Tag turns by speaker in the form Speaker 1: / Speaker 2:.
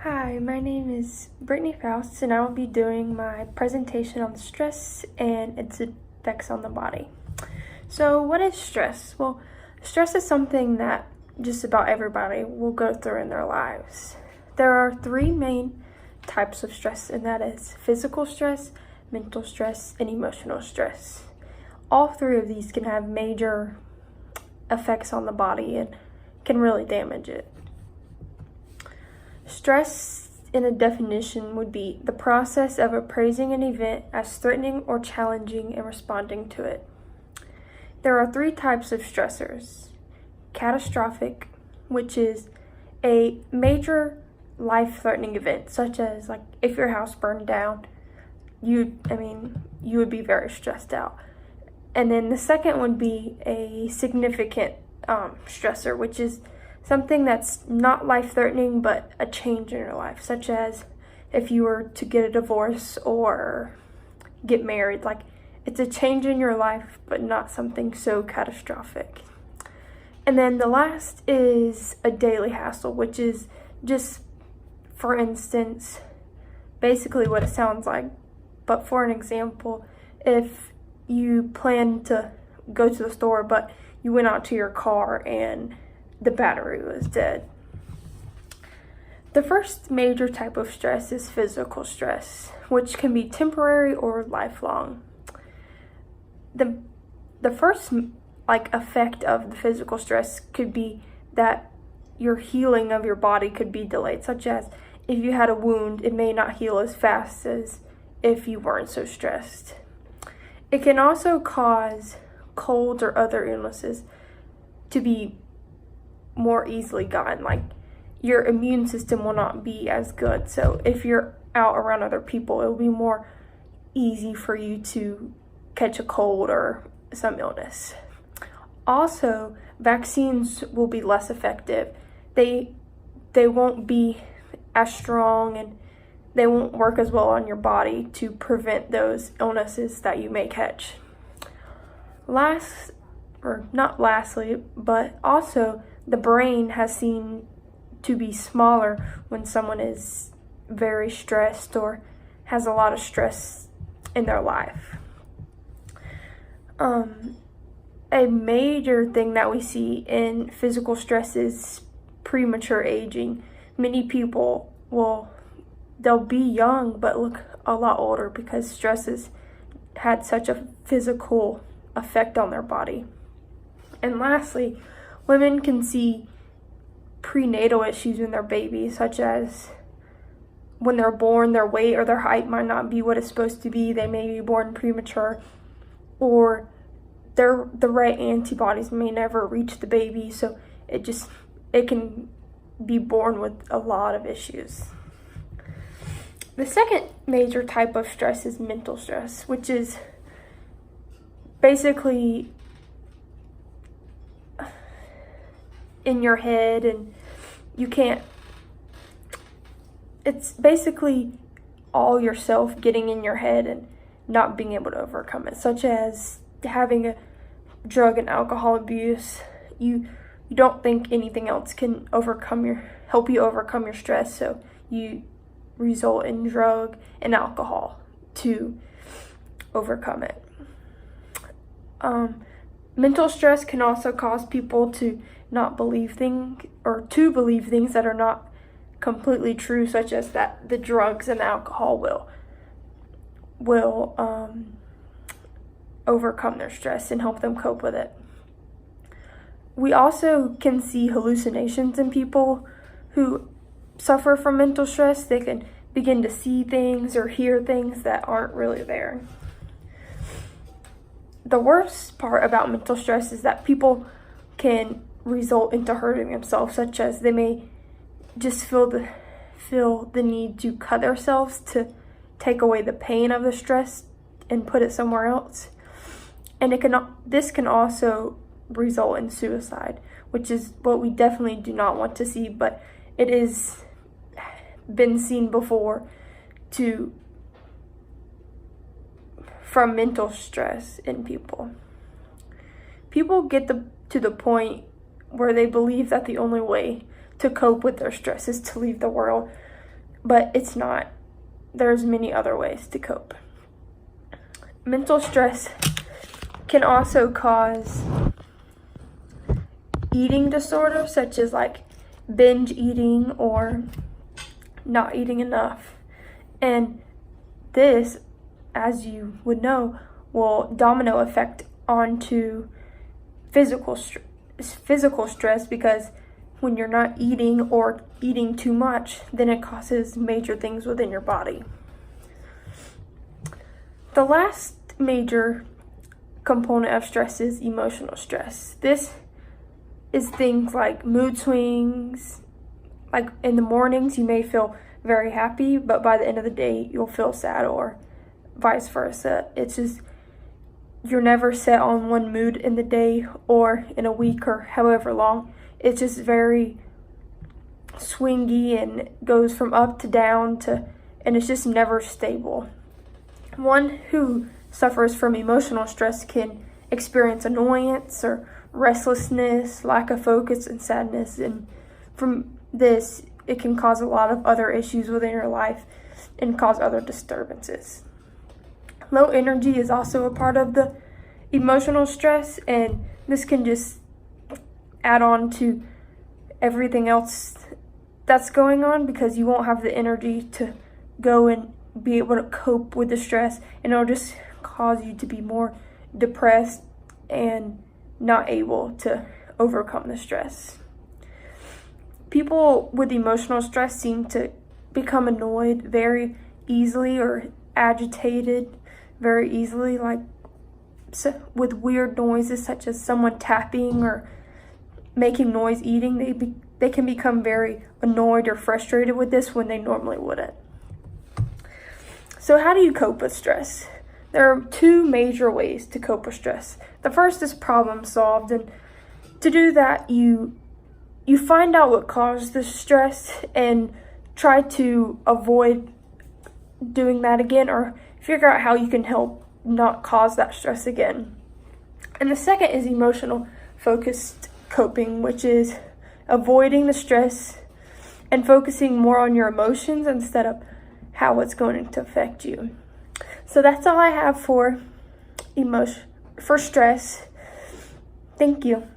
Speaker 1: Hi, my name is Brittany Faust, and I will be doing my presentation on stress and its effects on the body. So, what is stress? Well, stress is something that just about everybody will go through in their lives. There are three main types of stress, and that is physical stress, mental stress, and emotional stress. All three of these can have major effects on the body and can really damage it. Stress, in a definition, would be the process of appraising an event as threatening or challenging and responding to it. There are three types of stressors. Catastrophic, which is a major life-threatening event, such as if your house burned down, you would be very stressed out. And then the second would be a significant stressor, which is something that's not life-threatening, but a change in your life, such as if you were to get a divorce or get married. It's a change in your life, but not something so catastrophic. And then the last is a daily hassle, which is just, for instance, basically what it sounds like. But for an example, if you plan to go to the store, but you went out to your car and the battery was dead. The first major type of stress is physical stress, which can be temporary or lifelong. The first effect of the physical stress could be that your healing of your body could be delayed, such as if you had a wound, it may not heal as fast as if you weren't so stressed. It can also cause colds or other illnesses to be more easily gotten. Your immune system will not be as good. So if you're out around other people, it will be more easy for you to catch a cold or some illness. Also, vaccines will be less effective. They won't be as strong and they won't work as well on your body to prevent those illnesses that you may catch. Not lastly, but also the brain has seen to be smaller when someone is very stressed or has a lot of stress in their life. A major thing that we see in physical stress is premature aging. Many people they'll be young but look a lot older because stress has had such a physical effect on their body. And lastly, women can see prenatal issues in their babies, such as when they're born, their weight or their height might not be what it's supposed to be. They may be born premature, or the right antibodies may never reach the baby, so it can be born with a lot of issues. The second major type of stress is mental stress, which is basically in your head, and it's basically all yourself getting in your head and not being able to overcome it, such as having a drug and alcohol abuse. You don't think anything else can help you overcome your stress, so you result in drug and alcohol to overcome it. Mental stress can also cause people to not believe things, or to believe things that are not completely true, such as that the drugs and the alcohol will overcome their stress and help them cope with it. We also can see hallucinations in people who suffer from mental stress. They can begin to see things or hear things that aren't really there. The worst part about mental stress is that people can result into hurting themselves, such as they may just feel the need to cut themselves to take away the pain of the stress and put it somewhere else. And this can also result in suicide, which is what we definitely do not want to see, but it is been seen before from mental stress in people. People get to the point where they believe that the only way to cope with their stress is to leave the world. but it's not. There's many other ways to cope. Mental stress can also cause eating disorders, such as like binge eating or not eating enough. And this, as you would know, will domino effect onto physical stress, because when you're not eating or eating too much, then it causes major things within your body. The last major component of stress is emotional stress. This is things like mood swings. Like in the mornings, you may feel very happy, but by the end of the day, you'll feel sad, or vice versa. It's just, you're never set on one mood in the day or in a week or however long. It's just very swingy and goes from up to down and it's just never stable. One who suffers from emotional stress can experience annoyance or restlessness, lack of focus, and sadness. And from this, it can cause a lot of other issues within your life and cause other disturbances. Low energy is also a part of the emotional stress, and this can just add on to everything else that's going on, because you won't have the energy to go and be able to cope with the stress, and it'll just cause you to be more depressed and not able to overcome the stress. People with emotional stress seem to become annoyed very easily or agitated very easily, like with weird noises such as someone tapping or making noise eating. They can become very annoyed or frustrated with this when they normally wouldn't. So how do you cope with stress? There are two major ways to cope with stress. The first is problem solved, and to do that, you find out what caused the stress and try to avoid doing that again, or figure out how you can help not cause that stress again. And the second is emotional focused coping, which is avoiding the stress and focusing more on your emotions instead of how it's going to affect you. So that's all I have for stress. Thank you.